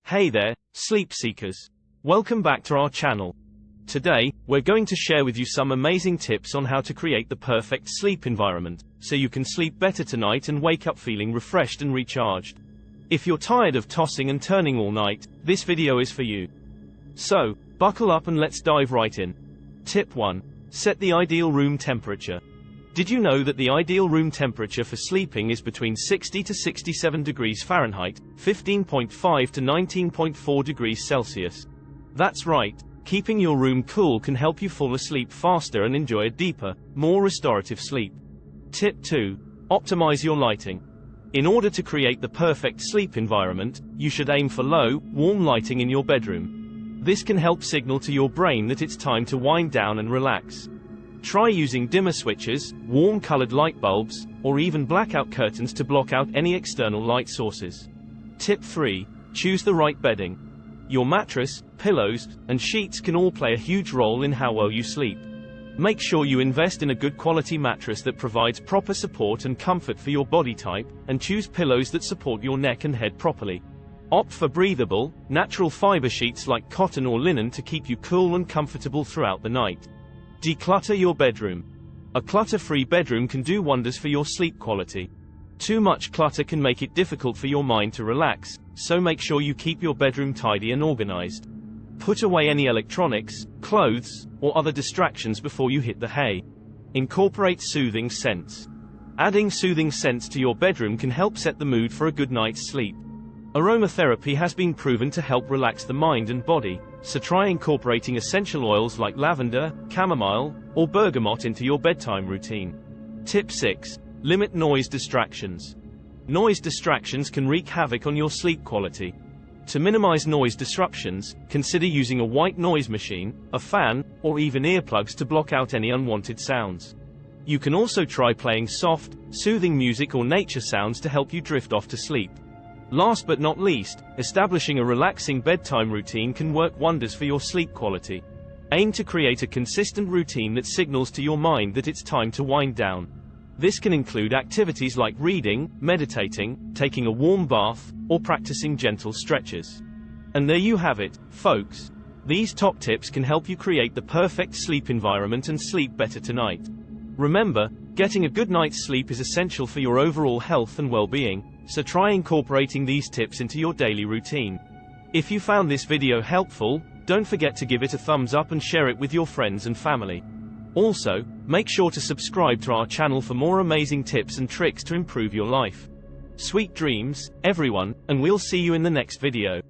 Hey there, sleep seekers. Welcome back to our channel. Today, we're going to share with you some amazing tips on how to create the perfect sleep environment, so you can sleep better tonight and wake up feeling refreshed and recharged. If you're tired of tossing and turning all night, this video is for you. So, buckle up and let's dive right in. Tip 1. Set the ideal room temperature. Did you know that the ideal room temperature for sleeping is between 60 to 67 degrees Fahrenheit, 15.5 to 19.4 degrees Celsius? That's right, keeping your room cool can help you fall asleep faster and enjoy a deeper, more restorative sleep. Tip 2. Optimize your lighting. In order to create the perfect sleep environment, you should aim for low, warm lighting in your bedroom. This can help signal to your brain that it's time to wind down and relax. Try using dimmer switches, warm-colored light bulbs, or even blackout curtains to block out any external light sources. Tip 3. Choose the right bedding. Your mattress, pillows, and sheets can all play a huge role in how well you sleep. Make sure you invest in a good quality mattress that provides proper support and comfort for your body type, and choose pillows that support your neck and head properly. Opt for breathable, natural fiber sheets like cotton or linen to keep you cool and comfortable throughout the night. Declutter your bedroom. A clutter-free bedroom can do wonders for your sleep quality. Too much clutter can make it difficult for your mind to relax, so make sure you keep your bedroom tidy and organized. Put away any electronics, clothes, or other distractions before you hit the hay. Incorporate soothing scents. Adding soothing scents to your bedroom can help set the mood for a good night's sleep. Aromatherapy has been proven to help relax the mind and body, so try incorporating essential oils like lavender, chamomile, or bergamot into your bedtime routine. Tip 6. Limit noise distractions. Noise distractions can wreak havoc on your sleep quality. To minimize noise disruptions, consider using a white noise machine, a fan, or even earplugs to block out any unwanted sounds. You can also try playing soft, soothing music or nature sounds to help you drift off to sleep. Last but not least, establishing a relaxing bedtime routine can work wonders for your sleep quality. Aim to create a consistent routine that signals to your mind that it's time to wind down. This can include activities like reading, meditating, taking a warm bath, or practicing gentle stretches. And there you have it, folks. These top tips can help you create the perfect sleep environment and sleep better tonight. Remember, getting a good night's sleep is essential for your overall health and well-being, so try incorporating these tips into your daily routine. If you found this video helpful, don't forget to give it a thumbs up and share it with your friends and family. Also, make sure to subscribe to our channel for more amazing tips and tricks to improve your life. Sweet dreams, everyone, and we'll see you in the next video.